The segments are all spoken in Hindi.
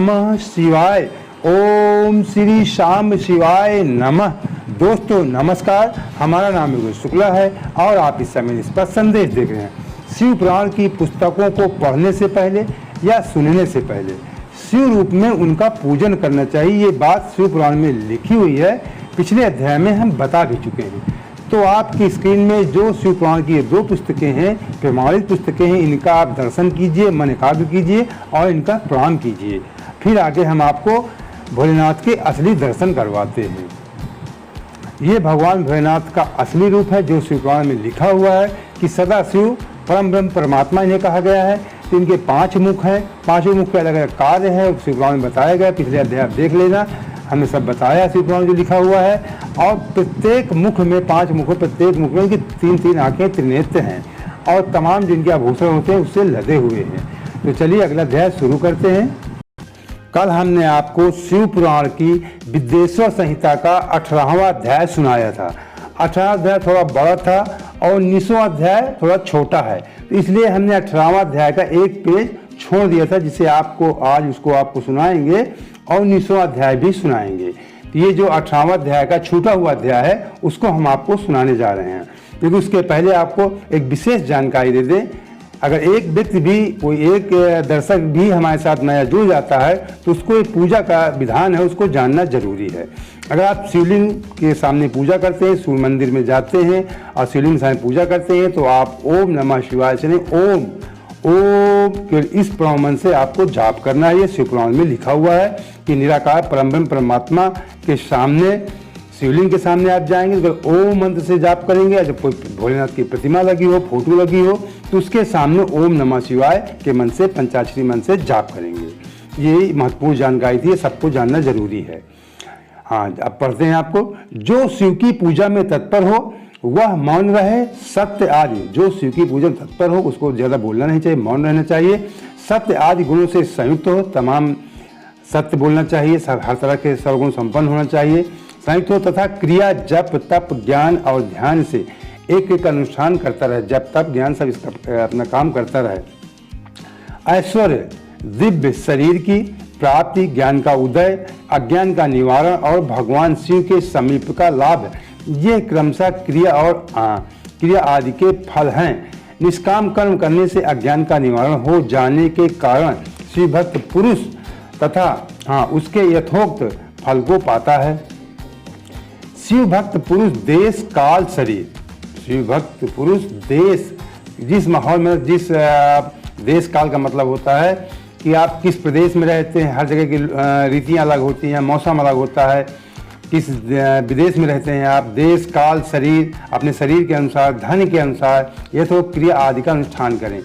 नमः शिवाय। ओम श्री शाम शिवाय नमः। दोस्तों नमस्कार, हमारा नाम योगेश शुक्ला है और आप इस समय इस पर संदेश देख रहे हैं। शिव पुराण की पुस्तकों को पढ़ने से पहले या सुनने से पहले शिव रूप में उनका पूजन करना चाहिए। ये बात शिव पुराण में लिखी हुई है, पिछले अध्याय में हम बता भी चुके हैं। तो आपकी स्क्रीन में जो शिव पुराण की 2 पुस्तकें हैं, प्रमाणित पुस्तकें हैं, इनका आप दर्शन कीजिए, मन एकाग्र कीजिए और इनका प्रणाम कीजिए। फिर आगे हम आपको भोलेनाथ के असली दर्शन करवाते हैं। ये भगवान भोलेनाथ का असली रूप है जो शिव पुराण में लिखा हुआ है कि सदा शिव परम ब्रह्म परमात्मा इन्हें कहा गया है। तो इनके 5 मुख हैं, 5 मुख के अलग अलग कार्य हैं, शिव पुराण में बताया गया। पिछले अध्याय आप देख लेना, हमने सब बताया शिव पुराण जो लिखा हुआ है। और प्रत्येक मुख में 5 मुख, प्रत्येक मुख में इनकी 3-3 आंखें, त्रिनेत्र हैं और तमाम जिनके आभूषण होते हैं उससे लदे हुए हैं। तो चलिए अगला अध्याय शुरू करते हैं। कल हमने आपको शिव पुराण की विद्येश्वर संहिता का 18वां अध्याय सुनाया था। 18वां अध्याय थोड़ा बड़ा था और 19वां अध्याय थोड़ा छोटा है, तो इसलिए हमने 18वां अध्याय का एक पेज छोड़ दिया था, जिसे आपको आज उसको आपको सुनाएंगे और 19वां अध्याय भी सुनाएंगे। तो ये जो 18वां अध्याय का छूटा हुआ अध्याय है उसको हम आपको सुनाने जा रहे हैं। क्योंकि उसके पहले आपको एक विशेष जानकारी दे दें, अगर एक व्यक्ति भी, कोई एक दर्शक भी हमारे साथ नया जुड़ जाता है तो उसको एक पूजा का विधान है, उसको जानना जरूरी है। अगर आप शिवलिंग के सामने पूजा करते हैं, सूर्य मंदिर में जाते हैं और शिवलिंग के सामने पूजा करते हैं, तो आप ओम नमः शिवाय से ओम के इस प्रमाण से आपको जाप करना है। ये शिव पुराण में लिखा हुआ है कि निराकार परम ब्रह्म परमात्मा के सामने, शिवलिंग के सामने आप जाएंगे तो ओम मंत्र से जाप करेंगे। जब कोई भोलेनाथ की प्रतिमा लगी हो, फोटो लगी हो, तो उसके सामने ओम नमः शिवाय के मन से, पंचाक्षरी मन से जाप करेंगे। ये महत्वपूर्ण जानकारी थी, सबको जानना जरूरी है। हाँ, अब पढ़ते हैं आपको। जो शिव की पूजा में तत्पर हो वह मौन रहे, सत्य आदि, जो शिव की पूजा में तत्पर हो उसको ज़्यादा बोलना नहीं चाहिए, मौन रहना चाहिए। सत्य आदि गुणों से संयुक्त हो, तमाम सत्य बोलना चाहिए, हर तरह के सर्वगुण संपन्न होना चाहिए, संयुक्त हो तथा क्रिया जप तप ज्ञान और ध्यान से एक एक अनुष्ठान करता रहे। जप तप ज्ञान सब इसका अपना काम करता रहे। ऐश्वर्य, दिव्य शरीर की प्राप्ति, ज्ञान का उदय, अज्ञान का निवारण और भगवान शिव के समीप का लाभ, ये क्रमशः क्रिया आदि के फल हैं। निष्काम कर्म करने से अज्ञान का निवारण हो जाने के कारण शिव भक्त पुरुष तथा उसके यथोक्त फल को पाता है। शिव भक्त पुरुष देश काल शरीर, शिव भक्त पुरुष देश, जिस माहौल में, जिस देश काल का मतलब होता है कि आप किस प्रदेश में रहते हैं, हर जगह की रीतियाँ अलग होती हैं, मौसम अलग होता है, किस विदेश में रहते हैं आप, देश काल शरीर, अपने शरीर के अनुसार, धन के अनुसार ये तो क्रिया आदि का अनुष्ठान करें।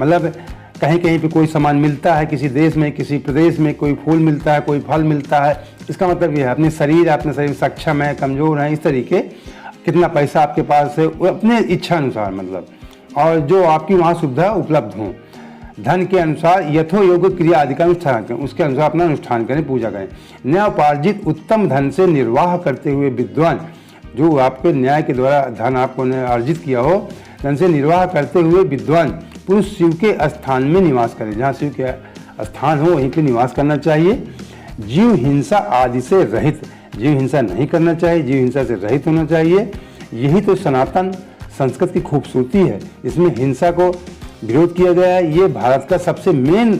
मतलब कहीं कहीं पे कोई सामान मिलता है, किसी देश में, किसी प्रदेश में कोई फूल मिलता है, कोई फल मिलता है, इसका मतलब ये है अपने शरीर सक्षम है, कमज़ोर है, इस तरीके, कितना पैसा आपके पास है, वो अपने इच्छा अनुसार, मतलब, और जो आपकी वहाँ सुविधा उपलब्ध हो, धन के अनुसार यथो योग्य क्रिया आदि का अनुष्ठान करें, उसके अनुसार अपना अनुष्ठान करें, पूजा करें। न्यायोपार्जित उत्तम धन से निर्वाह करते हुए विद्वान, जो आपके न्याय के द्वारा धन आपको अर्जित किया हो, धन से निर्वाह करते हुए विद्वान पुरुष शिव के स्थान में निवास करें। जहाँ शिव के स्थान हो वहीं पर निवास करना चाहिए। जीव हिंसा आदि से रहित, जीव हिंसा नहीं करना चाहिए, जीव हिंसा से रहित होना चाहिए। यही तो सनातन संस्कृत की खूबसूरती है, इसमें हिंसा को विरोध किया गया है। ये भारत का सबसे मेन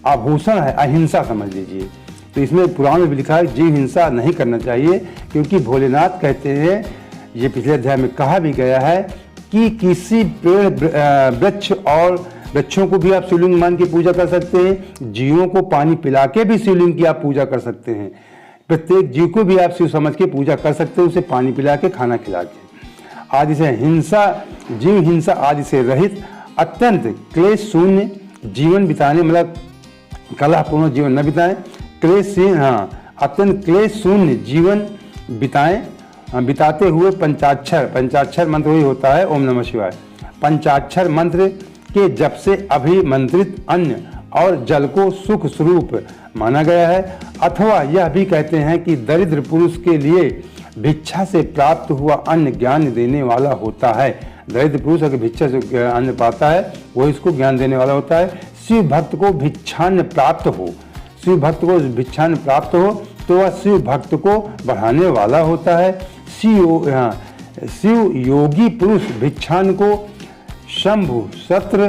आभूषण है, अहिंसा समझ लीजिए। तो इसमें पुराण में भी लिखा है जीव हिंसा नहीं करना चाहिए, क्योंकि भोलेनाथ कहते हैं, ये पिछले अध्याय में कहा भी गया है कि किसी पेड़, वृक्ष और वृक्षों को भी आप शिवलिंग मान की पूजा कर सकते हैं, जीवों को पानी पिला के भी शिवलिंग की आप पूजा कर सकते हैं, प्रत्येक जीव को भी आप शिव समझ के पूजा कर सकते हैं, उसे पानी पिला के, खाना खिला के आदि से। हिंसा, जीव हिंसा आदि से रहित अत्यंत क्लेश शून्य जीवन बिताने, मतलब कलहपूर्ण जीवन न बिताएं, अत्यंत क्लेश शून्य जीवन बिताते हुए पंचाक्षर मंत्र वही होता है ओम नमः शिवाय, पंचाक्षर मंत्र के जप से अभिमंत्रित अन्न और जल को सुख स्वरूप माना गया है। अथवा यह भी कहते हैं कि दरिद्र पुरुष के लिए भिक्षा से प्राप्त हुआ अन्न ज्ञान देने वाला होता है। दरिद्र पुरुष अगर भिक्षा से अन्न पाता है वो इसको ज्ञान देने वाला होता है। शिव भक्त को भिक्षान्न प्राप्त हो, शिव भक्त को भिक्षान्न प्राप्त हो तो वह शिव भक्त को बढ़ाने वाला होता है। शिव योगी पुरुष भिक्षान्न को शंभु सत्र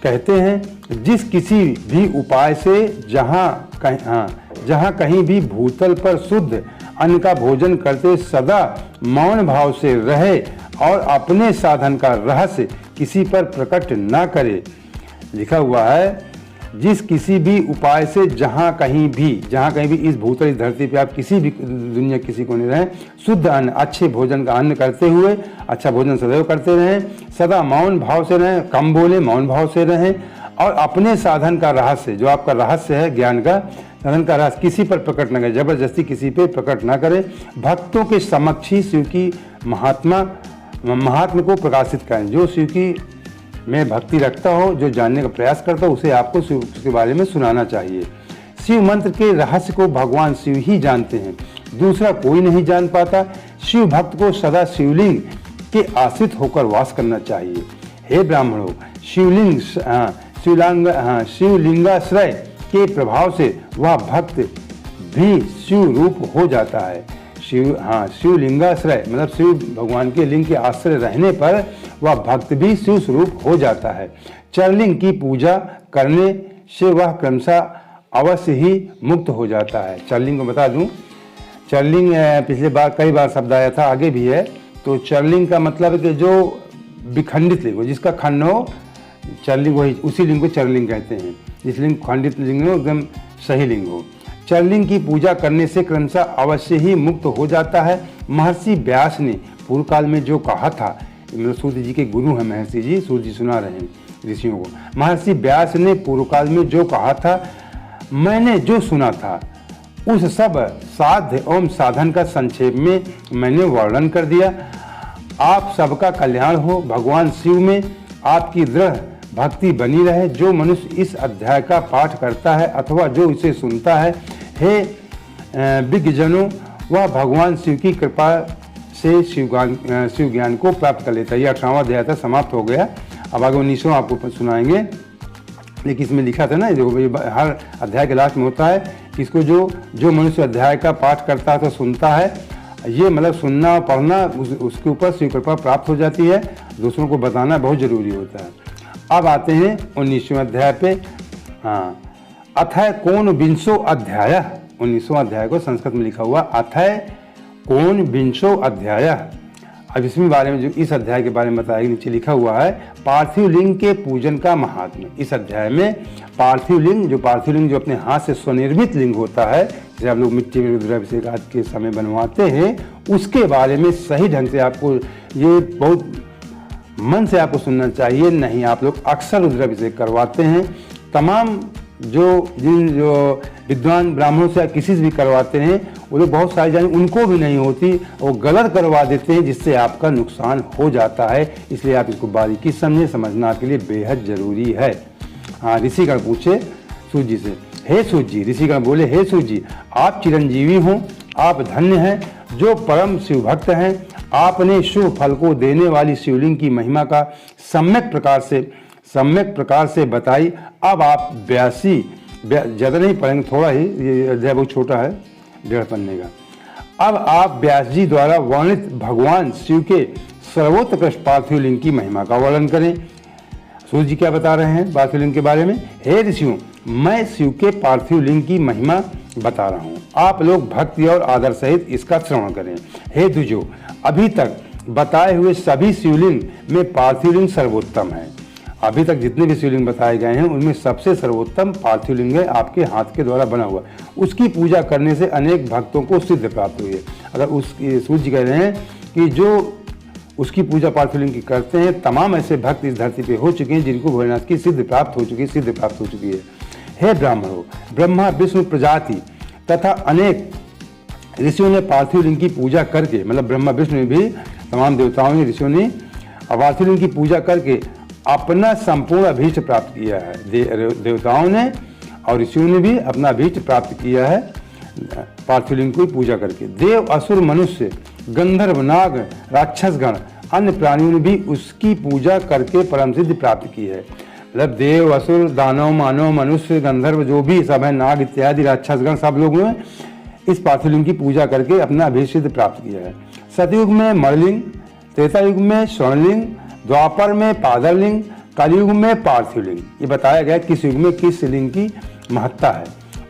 कहते हैं। जिस किसी भी उपाय से जहाँ कहीं भी भूतल पर शुद्ध अन्न का भोजन करते सदा मौन भाव से रहे और अपने साधन का रहस्य किसी पर प्रकट न करे। लिखा हुआ है जिस किसी भी उपाय से जहाँ कहीं भी इस भूतल इस धरती पे आप किसी भी दुनिया किसी को नहीं रहें, शुद्ध अन्न अच्छे भोजन का अन्न करते हुए अच्छा भोजन सदैव करते रहें, सदा मौन भाव से रहें, कम बोले मौन भाव से रहें और अपने साधन का रहस्य जो आपका रहस्य है ज्ञान का साधन का रहस्य किसी पर प्रकट न करें, जबरदस्ती किसी पे प्रकट न करें। भक्तों के समक्ष ही शिव की महात्मा को प्रकाशित करें। जो शिव की में भक्ति रखता हो, जो जानने का प्रयास करता हो, उसे आपको शिव के बारे में सुनाना चाहिए। शिव मंत्र के रहस्य को भगवान शिव ही जानते हैं, दूसरा कोई नहीं जान पाता। शिव भक्त को सदा शिवलिंग के आश्रित होकर वास करना चाहिए। हे ब्राह्मणों, शिवलिंगाश्रय के प्रभाव से वह भक्त भी शिव रूप हो जाता है। शिवलिंगाश्रय मतलब शिव भगवान के लिंग के आश्रय रहने पर वह भक्त भी शिव स्वरूप हो जाता है। चरलिंग की पूजा करने से वह क्रमशः अवश्य ही मुक्त हो जाता है। चरलिंग को बता दूं, चरलिंग पिछले बार कई बार शब्द आया था, आगे भी है। तो चरलिंग का मतलब है कि जो विखंडित लिंग हो, जिसका खंड हो, चरलिंग वही उसी लिंग को चरलिंग कहते हैं। जिस लिंग खंडित लिंग हो एकदम सही लिंग हो। चरलिंग की पूजा करने से क्रमशः अवश्य ही मुक्त हो जाता है। महर्षि व्यास ने पूर्व काल में जो कहा था, मतलब सूर्य जी के गुरु हैं महर्षि जी, सूर्य जी सुना रहे हैं ऋषियों को। महर्षि व्यास ने पूर्व काल में जो कहा था, मैंने जो सुना था उस सब साध्य एवं साधन का संक्षेप में मैंने वर्णन कर दिया। आप सबका कल्याण हो। भगवान शिव में आपकी दृढ़ भक्ति बनी रहे। जो मनुष्य इस अध्याय का पाठ करता है अथवा जो इसे सुनता है, हे विज्ञजनों, वह भगवान शिव की कृपा से शिव ज्ञान को प्राप्त कर लेता है। यह 18वां अध्याय था, समाप्त हो गया। अब आगे 19वां आपको सुनाएंगे। लेकिन इसमें लिखा था ना, देखो हर अध्याय के लास्ट में होता है कि इसको जो मनुष्य अध्याय का पाठ करता है तो सुनता है, ये मतलब सुनना और पढ़ना, उसके ऊपर शिव कृपा प्राप्त हो जाती है। दूसरों को बताना बहुत जरूरी होता है। अब आते हैं 19वें अध्याय पे। हाँ, अथय कौन विंशो अध्याय, 19वां अध्याय को संस्कृत में लिखा हुआ अथय कौन विंशो अध्याय। अब इसमें बारे में जो इस अध्याय के बारे में बताया, नीचे लिखा हुआ है पार्थिव लिंग के पूजन का महात्म्य। इस अध्याय में पार्थिव लिंग जो अपने हाथ से स्वनिर्मित लिंग होता है, जैसे आप लोग मिट्टी में रुद्राभिषेक आज के समय बनवाते हैं, उसके बारे में सही ढंग से आपको ये बहुत मन से आपको सुनना चाहिए। नहीं, आप लोग अक्सर रुद्राभिषेक करवाते हैं। तमाम जो विद्वान ब्राह्मणों से किसी से भी करवाते हैं, वो लोग बहुत सारी जाने उनको भी नहीं होती, वो गलत करवा देते हैं, जिससे आपका नुकसान हो जाता है। इसलिए आप इसको बारीकी समझें, समझना आपके लिए बेहद जरूरी है। हाँ, ऋषिगण पूछे सूर्य जी से, हे सूर्य जी, ऋषिगण बोले, हे सूर्य जी, आप चिरंजीवी हों, आप धन्य हैं जो परम शिव भक्त हैं। आपने शुभ फल को देने वाली शिवलिंग की महिमा का सम्यक प्रकार से बताई। अब आप 82 ज़्यादा नहीं पढ़ेंगे, थोड़ा ही, ये अध्याय बहुत छोटा है, 1.5 पन्ने का। अब आप व्यास जी द्वारा वर्णित भगवान शिव के सर्वोत्कृष्ट पार्थिव लिंग की महिमा का वर्णन करें। सूर्य जी क्या बता रहे हैं पार्थिव लिंग के बारे में? हे ऋषियों, मैं शिव के पार्थिव लिंग की महिमा बता रहा हूँ, आप लोग भक्ति और आदर सहित इसका श्रवण करें। हे द्विजो, अभी तक बताए हुए सभी शिवलिंग में पार्थिव लिंग सर्वोत्तम है। अभी तक जितने भी शिवलिंग बताए गए हैं उनमें सबसे सर्वोत्तम पार्थिव लिंग है, आपके हाथ के द्वारा बना हुआ। उसकी पूजा करने से अनेक भक्तों को सिद्ध प्राप्त हुई है। अगर उसकी सूर्य जी कह रहे हैं कि जो उसकी पूजा पार्थिव लिंग की करते हैं, तमाम ऐसे भक्त इस धरती पे हो चुके हैं जिनको भोलेनाथ की सिद्ध प्राप्त हो चुकी है। हे ब्राह्मणों, ब्रह्मा विष्णु प्रजाति तथा अनेक ऋषियों ने पार्थिव लिंग की पूजा करके, मतलब ब्रह्मा विष्णु ने भी, तमाम देवताओं ने, ऋषियों ने पार्थिव लिंग की पूजा करके अपना संपूर्ण अभीष्ट प्राप्त किया है। देवताओं ने और ऋषियों ने भी अपना अभीष्ट प्राप्त किया है पार्थिव लिंग की पूजा करके। देव, असुर, मनुष्य, गंधर्व, नाग, राक्षसगण, अन्य प्राणियों ने भी उसकी पूजा करके परम सिद्धि प्राप्त की है। मतलब देव, असुर, दानव, मानव, मनुष्य, गंधर्व जो भी सब है, नाग इत्यादि राक्षसगण, सब लोगों ने इस पार्थिव लिंग की पूजा करके अपना अभिषेक प्राप्त किया है। सतयुग में मणलिंग, त्रेता युग में स्वर्णलिंग, द्वापर में पादलिंग, कलयुग में पार्थिव लिंग। ये बताया गया किस युग में किस लिंग की महत्ता है।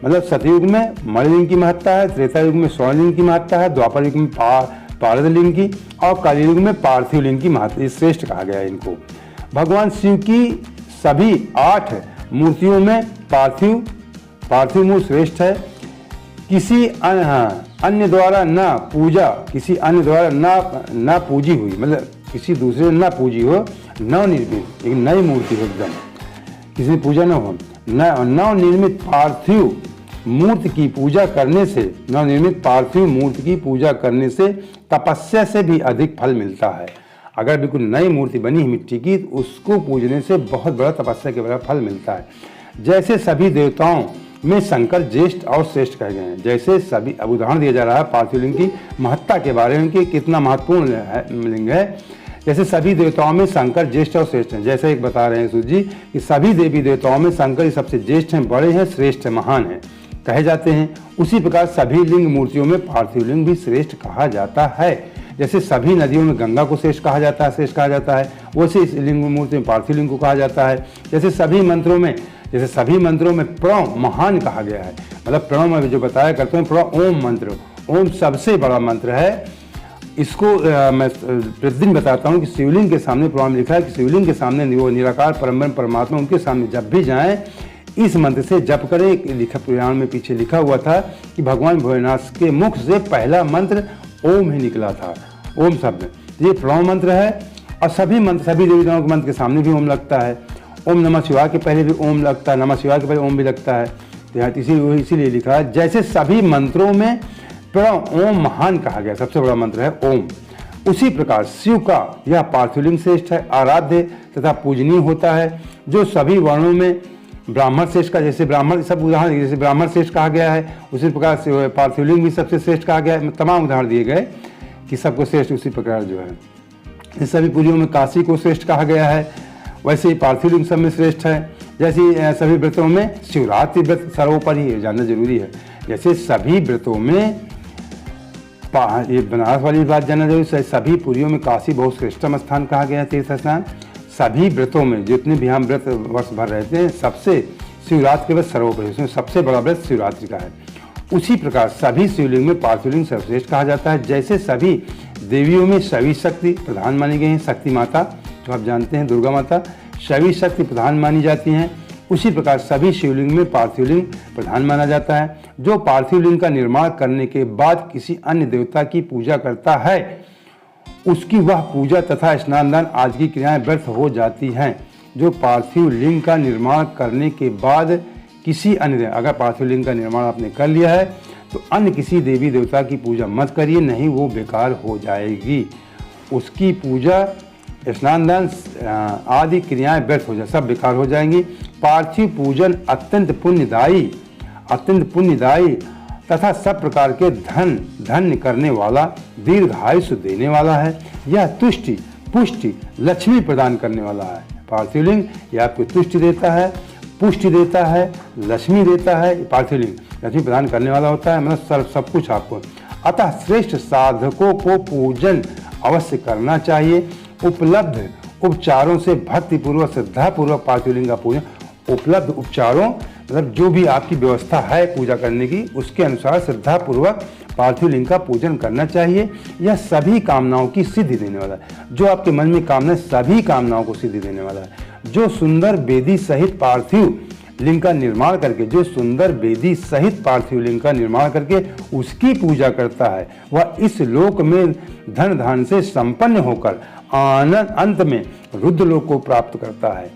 मतलब सतयुग में मणलिंग की महत्ता है, त्रेता युग में स्वर्णलिंग की महत्ता है, द्वापर युग में पारदलिंग की, और कलयुग में पार्थिव लिंग की महत्ता, श्रेष्ठ कहा गया है इनको। भगवान शिव की सभी 8 मूर्तियों में पार्थिव मूर्ति श्रेष्ठ है। किसी अन्य द्वारा न पूजी हुई, मतलब किसी दूसरे न पूजी हो, नवनिर्मित एक नई मूर्ति हो, एकदम किसी ने पूजा न हो, नवनिर्मित पार्थिव मूर्ति की पूजा करने से, नवनिर्मित पार्थिव मूर्ति की पूजा करने से तपस्या से भी अधिक फल मिलता है। अगर बिल्कुल नई मूर्ति बनी है मिट्टी की, तो उसको पूजने से बहुत बड़ा तपस्या के बड़ा फल मिलता है। जैसे सभी देवताओं में शंकर ज्येष्ठ और श्रेष्ठ कहे गए हैं। जैसे सभी, अब उदाहरण दिया जा रहा है पार्थिव लिंग की महत्ता के बारे में कि कितना महत्वपूर्ण लिंग है। जैसे सभी देवताओं में शंकर ज्येष्ठ और श्रेष्ठ हैं। जैसे एक बता रहे हैं सूर्य जी कि सभी देवी देवताओं में शंकर सबसे ज्येष्ठ हैं, बड़े हैं, श्रेष्ठ हैं, महान हैं कहे जाते हैं। उसी प्रकार सभी लिंग मूर्तियों में पार्थिव लिंग भी श्रेष्ठ कहा जाता है। जैसे सभी नदियों में गंगा को श्रेष्ठ कहा जाता है, वैसे इस लिंग मूर्ति में पार्थिव लिंग को कहा जाता है। जैसे सभी मंत्रों में प्रणव महान कहा गया है। मतलब प्रणव में जो बताया करते हैं, प्रणव ओम मंत्र, ओम सबसे बड़ा मंत्र है। इसको मैं प्रतिदिन बताता हूँ कि शिवलिंग के सामने प्रणव में लिखा है कि शिवलिंग के सामने वो निराकार परमात्मा, उनके सामने जब भी जाएं इस मंत्र से जप करें। लिखा पुराण में पीछे लिखा हुआ था कि भगवान भोलेनाथ के मुख से पहला मंत्र ओम ही निकला था, ओम शब्द। ये प्रणव मंत्र है। और सभी देवी देवताओं के मंत्र के सामने भी ओम लगता है। ओम नमः शिवाय के पहले भी ओम लगता है, नमः शिवाय के पहले ओम भी लगता है। इसीलिए लिखा है जैसे सभी मंत्रों में प्रणव ओम महान कहा गया, सबसे बड़ा मंत्र है ओम। उसी प्रकार शिव का यह पार्थिव लिंग श्रेष्ठ है, आराध्य तथा पूजनीय होता है। जो सभी वर्णों में ब्राह्मण श्रेष्ठ का, जैसे ब्राह्मण सब उदाहरण, जैसे ब्राह्मण श्रेष्ठ कहा गया है, उसी प्रकार से पार्थिव लिंग भी सबसे श्रेष्ठ कहा गया है। तमाम उदाहरण दिए गए कि सबको श्रेष्ठ उसी प्रकार जो है। इस सभी पूजों में काशी को श्रेष्ठ कहा गया है, वैसे ही पार्थिव लिंग सब में श्रेष्ठ है। जैसे सभी व्रतों में शिवरात्रि व्रत सर्वोपरि है, जानना जरूरी है। जैसे सभी व्रतों में, ये बनारस वाली बात जानना जरूरी है, सभी पुरियों में काशी बहुत श्रेष्ठतम स्थान कहा गया है, तीर्थ स्थान। सभी व्रतों में जितने भी हम व्रत वर्ष भर रहते हैं, सबसे शिवरात्रि के व्रत सर्वोपरि, उसमें सबसे बड़ा व्रत शिवरात्रि का है। उसी प्रकार सभी शिवलिंग में पार्थिव लिंग सर्वश्रेष्ठ कहा जाता है। जैसे सभी देवियों में शैवी शक्ति प्रधान मानी गई हैं, शक्ति माता जो आप जानते हैं दुर्गा माता शैवी शक्ति प्रधान मानी जाती हैं, उसी प्रकार सभी शिवलिंग में पार्थिव लिंग प्रधान माना जाता है। जो पार्थिव लिंग का निर्माण करने के बाद किसी अन्य देवता की पूजा करता है, उसकी वह पूजा तथा स्नान दान आदि की क्रियाएं व्यर्थ हो जाती हैं। जो पार्थिव लिंग का निर्माण करने के बाद किसी अन्य, अगर पार्थिव लिंग का निर्माण आपने कर लिया है तो अन्य किसी देवी देवता की पूजा मत करिए, नहीं वो बेकार हो जाएगी। उसकी पूजा स्नान दान आदि क्रियाएं व्यर्थ हो जाए, सब बेकार हो जाएंगी। पार्थिव पूजन अत्यंत पुण्यदायी तथा सब प्रकार के धन्य करने वाला, दीर्घायुष्य देने वाला है। यह तुष्टि पुष्टि लक्ष्मी प्रदान करने वाला है। पार्थिव लिंग यह आपको तुष्टि देता है, पुष्टि देता है, लक्ष्मी देता है। पार्थिव लिंग लक्ष्मी प्रदान करने वाला होता है, मतलब सब कुछ आपको। अतः श्रेष्ठ साधकों को पूजन अवश्य करना चाहिए। उपलब्ध उपचारों से भक्तिपूर्वक श्रद्धापूर्वक पार्थिव लिंग का पूजन, उपलब्ध उपचारों मतलब जो भी आपकी व्यवस्था है पूजा करने की, उसके अनुसार श्रद्धापूर्वक पार्थिव लिंग का पूजन करना चाहिए। यह सभी कामनाओं की सिद्धि देने वाला है। जो आपके मन में कामना, सभी कामनाओं को सिद्धि देने वाला है। जो सुंदर वेदी सहित पार्थिव लिंग का निर्माण करके, उसकी पूजा करता है, वह इस लोक में धन धान से संपन्न होकर आनंद अंत में रुद्र लोक को प्राप्त करता है।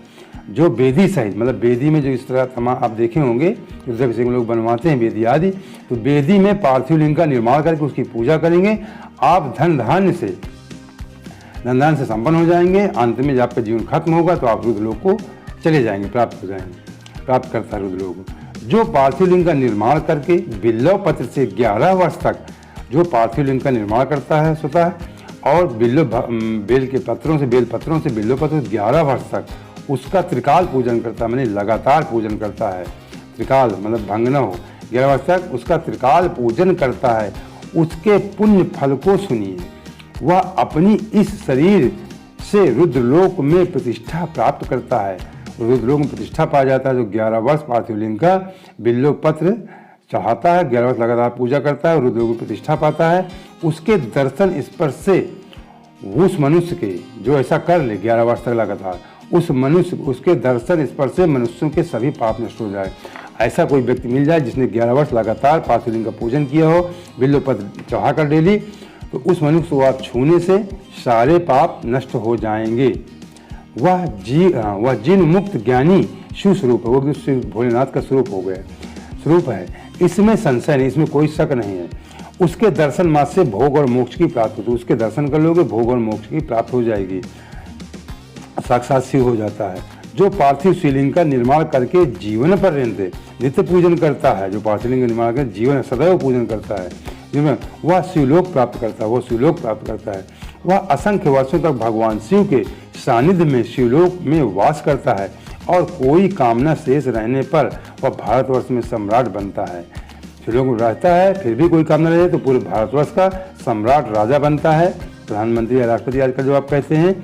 जो वेदी सहित, मतलब वेदी में जो इस तरह तमाम आप देखे होंगे रुद्राभिषेक लोग बनवाते हैं वेदी आदि, तो वेदी में पार्थिव लिंग का निर्माण करके उसकी पूजा करेंगे, आप धन धान से संपन्न हो जाएंगे। अंत में जब आपका जीवन खत्म होगा तो आप रुद्र लोक को चले जाएंगे, प्राप्त हो जाएंगे, प्राप्त करता है रुद्र लोक। जो पार्थिव लिंग का निर्माण करके बिल्व पत्र से 11 वर्ष तक जो पार्थिव लिंग का निर्माण करता है स्वतः, और बेल पत्रों से बिल्व पत्र 11 वर्ष तक उसका त्रिकाल पूजन करता है, माने लगातार पूजन करता है। त्रिकाल मतलब भंग न हो, 11 वर्ष तक उसका त्रिकाल पूजन करता है, उसके पुण्य फल को सुनिए। वह अपनी इस शरीर से रुद्रलोक में प्रतिष्ठा प्राप्त करता है। रुद्रलोक में प्रतिष्ठा पा जाता है। जो 11 वर्ष पार्थिव लिंग का बिल्व पत्र चढ़ाता है, 11 वर्ष लगातार पूजा करता है, रुद्रलोक में प्रतिष्ठा पाता है, उसके दर्शन स्पर्श से उस मनुष्य के जो ऐसा कर ले 11 वर्ष तक लगातार, उस मनुष्य उसके दर्शन स्पर्श से मनुष्यों के सभी पाप नष्ट हो जाए। ऐसा कोई व्यक्ति मिल जाए जिसने 11 वर्ष लगातार पार्थिव लिंग का पूजन किया हो, बिल्व पत्र चढ़ाकर डेली, तो उस मनुष्य को आप छूने से सारे पाप नष्ट हो जाएंगे। वह जिन मुक्त ज्ञानी शिव स्वरूप है, वो शिव भोलेनाथ का स्वरूप है। इसमें संशय नहीं, इसमें कोई शक नहीं है। उसके दर्शन मात्र से भोग और मोक्ष की प्राप्ति होती है। उसके दर्शन कर लोगे, भोग और मोक्ष की प्राप्ति हो जाएगी, साक्षात शिव हो जाता है। जो पार्थिव शिवलिंग का निर्माण करके जीवन पर्यंत नित्य पूजन करता है, जो पार्थिव लिंग का निर्माण करके जीवन सदैव पूजन करता है, जिसमें वह शिवलोक प्राप्त करता है, वो शिवलोक प्राप्त करता है। वह असंख्य वर्षों तक भगवान शिव के सानिध्य में शिवलोक में वास करता है और कोई कामना शेष रहने पर वह भारतवर्ष में सम्राट बनता है। शिवलोक में रहता है, फिर भी कोई कामना रहे तो पूरे भारतवर्ष का सम्राट राजा बनता है, प्रधानमंत्री या राष्ट्रपति आजकल जो आप कहते हैं।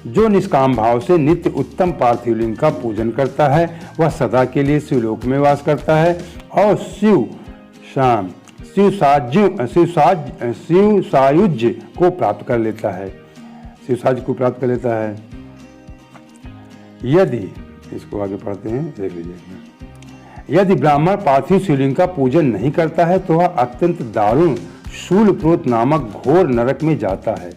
जो निष्काम भाव से नित्य उत्तम पार्थिव लिंग का पूजन करता है, वह सदा के लिए शिवलोक में वास करता है और शिव सायुज्य को प्राप्त कर लेता है। शिव सायुज्य को प्राप्त कर लेता है। यदि इसको आगे पढ़ते हैं, देख लीजिए। यदि ब्राह्मण पार्थिव शिवलिंग का पूजन नहीं करता है तो वह अत्यंत दारुण शूलप्रोत नामक घोर नरक में जाता है।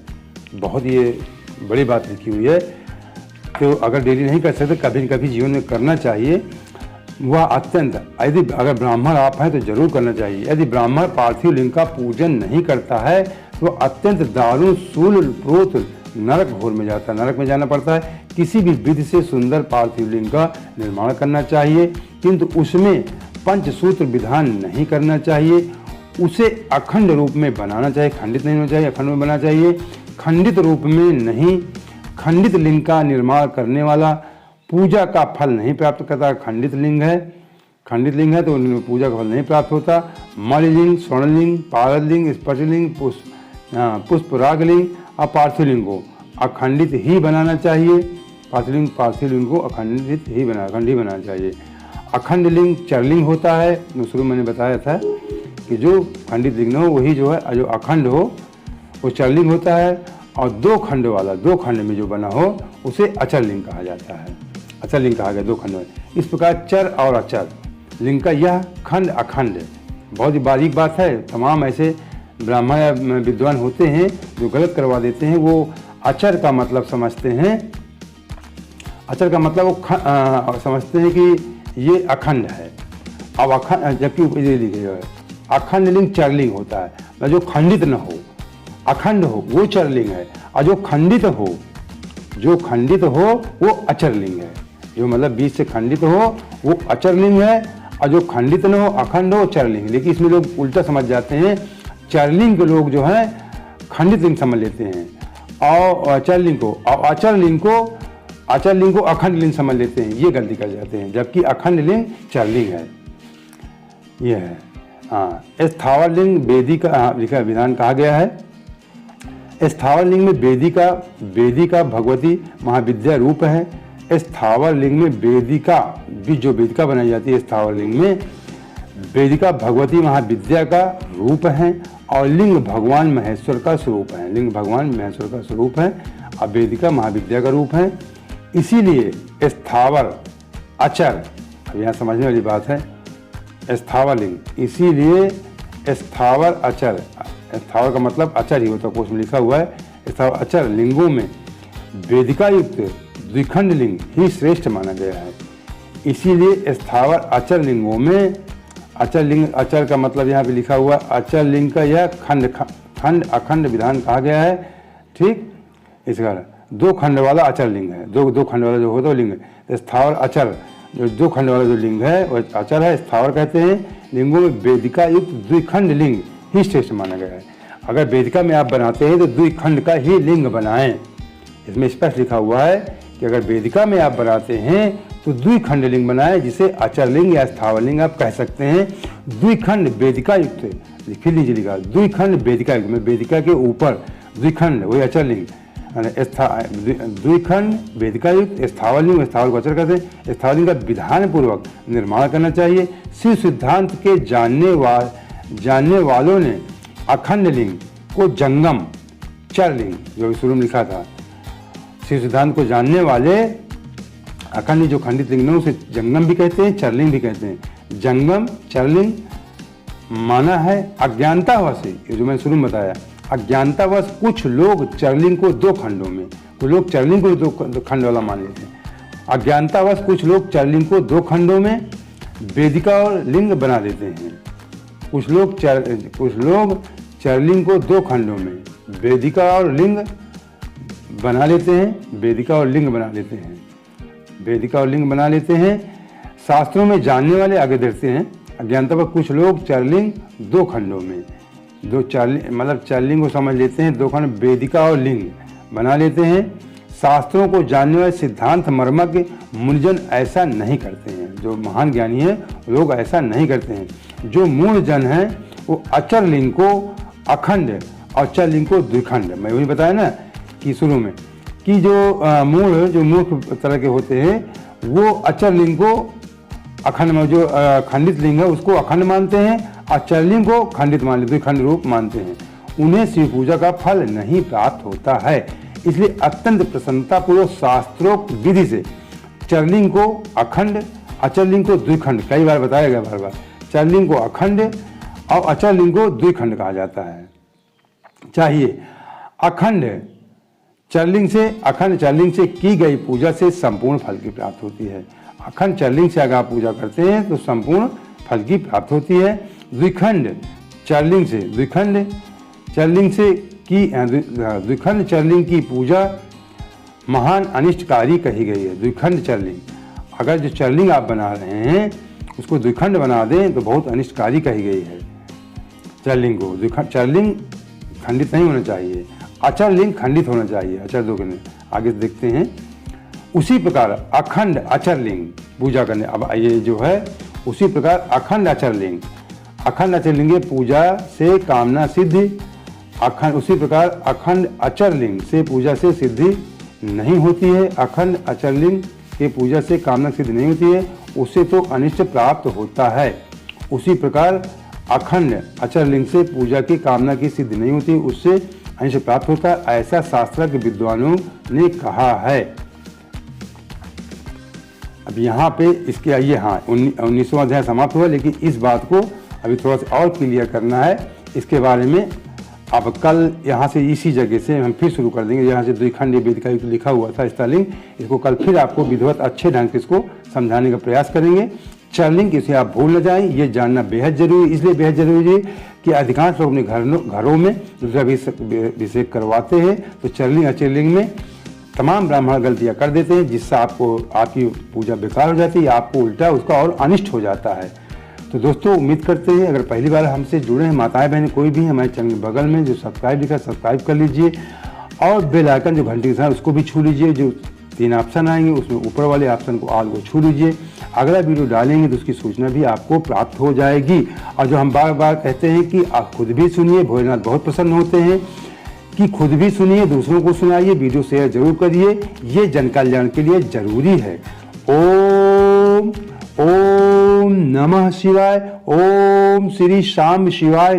बहुत ये बड़ी बात लिखी हुई है, तो अगर डेली नहीं कर सकते कभी न कभी जीवन में करना चाहिए। वह अत्यंत, यदि अगर ब्राह्मण आप हैं तो जरूर करना चाहिए। यदि ब्राह्मण पार्थिव लिंग का पूजन नहीं करता है तो अत्यंत दारुण शूलप्रोत नरक घोर में जाता है, नरक में जाना पड़ता है। किसी भी विधि से सुंदर पार्थिव लिंग का निर्माण करना चाहिए, किंतु उसमें पंचसूत्र विधान नहीं करना चाहिए। उसे अखंड रूप में बनाना चाहिए, खंडित नहीं होना चाहिए, अखंड में बनाना चाहिए। खंडित रूप में नहीं, खंडित लिंग का निर्माण करने वाला पूजा का फल नहीं प्राप्त करता। खंडित लिंग है तो उनमें पूजा का फल नहीं प्राप्त होता। मणिलिंग, स्वर्णलिंग, पारदलिंग, स्फटिकलिंग, पुष्परागलिंग और पार्थिव लिंग को अखंडित ही बनाना चाहिए। पार्थिव लिंग को अखंड ही बनाना चाहिए। अखंड लिंग चरलिंग होता है, शुरू मैंने बताया था कि जो खंडित लिंग हो वही जो है, जो अखंड हो वो चरलिंग होता है, और दो खंड में जो बना हो उसे अचर लिंग कहा जाता है। अचर लिंग कहा गया 2 खंड में। इस प्रकार चर और अचर लिंग का यह खंड अखंड है। बहुत ही बारीक बात है। तमाम ऐसे ब्राह्मण या विद्वान होते हैं जो गलत करवा देते हैं। वो अचर का मतलब समझते हैं, अचर का मतलब वो समझते हैं कि ये अखंड है। अब अखंड, जबकि ये लिखे हुए अखंड लिंग चरलिंग होता है, मतलब जो खंडित न हो, अखंड हो वो चरलिंग है, और जो खंडित हो वो अचरलिंग है। जो मतलब बीच से खंडित हो वो अचरलिंग है, और जो खंडित न हो, अखंड हो, चरलिंग। लेकिन इसमें लोग उल्टा समझ जाते हैं। चरलिंग के लोग जो है खंडित लिंग समझ लेते हैं, और अचरलिंग को अखंड लिंग समझ लेते हैं। ये गलती कर जाते हैं, जबकि अखंड लिंग चरलिंग है। ये है स्थावर लिंग वेदी का लिखा विधान कहा गया है। स्थावर लिंग में वेदिका भगवती महाविद्या रूप है। स्थावर लिंग में वेदिका जो वेदिका बनाई जाती है, स्थावर लिंग में वेदिका भगवती महाविद्या का रूप है, और लिंग भगवान महेश्वर का स्वरूप है। लिंग भगवान महेश्वर का स्वरूप है और वेदिका महाविद्या का रूप है। इसीलिए स्थावर अचर, अब यहाँ समझने वाली बात है, स्थावर लिंग, इसीलिए स्थावर अचर, स्थावर का मतलब अचर ही होता है, कोश में लिखा हुआ है। स्थावर अचर लिंगों में वेदिका युक्त द्विखंड लिंग ही श्रेष्ठ माना गया है। इसीलिए स्थावर अचर लिंगों में अचर का मतलब यहाँ पे लिखा हुआ, अचर लिंग का यह खंड अखंड विधान कहा गया है। ठीक, इसका 2 खंड वाला अचर लिंग है। दो खंड वाला जो होता है लिंग है स्थावर अचर। जो 2 खंड वाला जो लिंग है वह अचर है, स्थावर कहते हैं। लिंगों में वेदिका युक्त द्विखंड लिंग ही श्रेष्ठ माना गया है। अगर वेदिका में आप बनाते हैं तो द्विखंड का ही लिंग बनाएं, इसमें स्पष्ट लिखा हुआ है कि अगर वेदिका में आप बनाते हैं तो द्विखंड लिंग बनाए, जिसे अचर लिंग या स्थावर लिंग आप कह सकते हैं। द्विखंड वेदिका युक्त, फिर लीजिए लिखा द्विखंड वेदिका युक्त में वेदिका के ऊपर द्विखंड वही अचर लिंग, द्विखंड वेदिका युक्त स्थावर लिंग, स्थावर को अचर कहते हैं। स्थावर लिंग का विधान पूर्वक निर्माण करना चाहिए। शिव सिद्धांत के जानने वालों ने अखंड लिंग को जंगम चर लिंग, जो शुरू में लिखा था, शिव सिद्धांत को जानने वाले अखंड जो खंडित लिंग है उसे जंगम भी कहते हैं, चरलिंग भी कहते हैं। जंगम चरलिंग माना है अज्ञानतावश, ये जो मैंने शुरू में बताया, अज्ञानतावश कुछ लोग चरलिंग को दो खंडों में, कुछ लोग चरलिंग को दो खंड वाला मान लेते हैं। अज्ञानतावश कुछ लोग चरलिंग को दो खंडों में वेदिका और लिंग बना देते हैं। कुछ लोग चरलिंग को दो खंडों में वेदिका और लिंग बना लेते हैं, वेदिका और लिंग बना लेते हैं, वेदिका और लिंग बना लेते हैं। शास्त्रों में जानने वाले आगे देखते हैं, अज्ञानता पर कुछ लोग चरलिंग दो खंडों में, मतलब चरलिंग को समझ लेते हैं दो खंड, वेदिका और लिंग बना लेते हैं। शास्त्रों को जानने वाले सिद्धांत मर्मज्ञ मुनिजन ऐसा नहीं करते हैं, जो महान ज्ञानी है लोग ऐसा नहीं करते हैं। जो मूल जन है वो अचर लिंग को अखंड और चर लिंग को द्विखंड, मैं वही बताया ना कि शुरू में कि जो मूर्ख तरह के होते हैं वो अचर लिंग को अखंड में, जो खंडित लिंग है उसको अखंड मानते हैं और चर लिंग को खंडित मान लेते, खंड रूप मानते हैं। उन्हें शिव पूजा का फल नहीं प्राप्त होता है। इसलिए अत्यंत प्रसन्नतापूर्वक शास्त्रोक्त विधि से चरलिंग को अखंड, अचरलिंग को द्विखंड, कई बार बताया गया बार बार, चरलिंग को अखंड और अचरलिंग को द्विखंड कहा जाता है चाहिए। अखंड चरलिंग से की गई पूजा से संपूर्ण फल की प्राप्ति होती है। अखंड चरलिंग से अगर आप पूजा करते हैं तो संपूर्ण फल की प्राप्ति होती है। द्विखंड चरलिंग की पूजा महान अनिष्टकारी कही गई है। द्विखंड चरलिंग, अगर जो चरलिंग आप बना रहे हैं उसको द्विखंड बना दें तो बहुत अनिष्टकारी कही गई है। चरलिंग को चरलिंग खंडित नहीं होना चाहिए, अचर लिंग खंडित होना चाहिए। अचर दो करने आगे देखते हैं। उसी प्रकार अखंड अचर लिंग पूजा करने, अब ये जो है उसी प्रकार अखंड अचर लिंग पूजा से कामना सिद्धि, उसी प्रकार अखंड अचर लिंग से पूजा से सिद्धि नहीं होती है। अखंड अचर लिंग के पूजा से कामना सिद्धि नहीं होती है, उससे तो अनिष्ट प्राप्त होता है। उसी प्रकार अखंड अचर लिंग से पूजा की कामना की सिद्धि नहीं होती, उससे अनिष्ट प्राप्त होता है, ऐसा शास्त्रज्ञ विद्वानों ने कहा है। अब यहाँ पे इसके आइए, हाँ 19वां अध्याय समाप्त हुआ, लेकिन इस बात को अभी थोड़ा सा और क्लियर करना है इसके बारे में। अब कल यहाँ से इसी जगह से हम फिर शुरू कर देंगे, यहाँ से द्विखंड वेदिका लिखा हुआ था स्थलिंग, इसको कल फिर आपको विधिवत अच्छे ढंग से इसको समझाने का प्रयास करेंगे। चरलिंग इसे आप भूल न जाएं, ये जानना बेहद जरूरी, इसलिए बेहद जरूरी है कि अधिकांश लोग अपने घरों में रुद्राभिषेक करवाते हैं तो चरलिंग अचरलिंग में तमाम ब्राह्मण गलतियां कर देते हैं, जिससे आपकी पूजा बेकार हो जाती है, आपको उल्टा उसका और अनिष्ट हो जाता है। तो दोस्तों उम्मीद करते हैं अगर पहली बार हमसे जुड़े हैं माताएं बहनें कोई भी हमारे चैनल के बगल में जो सब्सक्राइब लिखा सब्सक्राइब कर लीजिए और बेल आइकन जो घंटी के साथ उसको भी छू लीजिए। जो 3 ऑप्शन आएंगे उसमें ऊपर वाले ऑप्शन को ऑल को छू लीजिए। अगला वीडियो डालेंगे तो उसकी सूचना भी आपको प्राप्त हो जाएगी। और जो हम बार बार कहते हैं कि आप खुद भी सुनिए, भोलेनाथ बहुत प्रसन्न होते हैं कि खुद भी सुनिए, दूसरों को सुनाइए, वीडियो शेयर जरूर करिए, ये जन कल्याण के लिए जरूरी है। ओम नमः शिवाय, ओम श्री शाम शिवाय।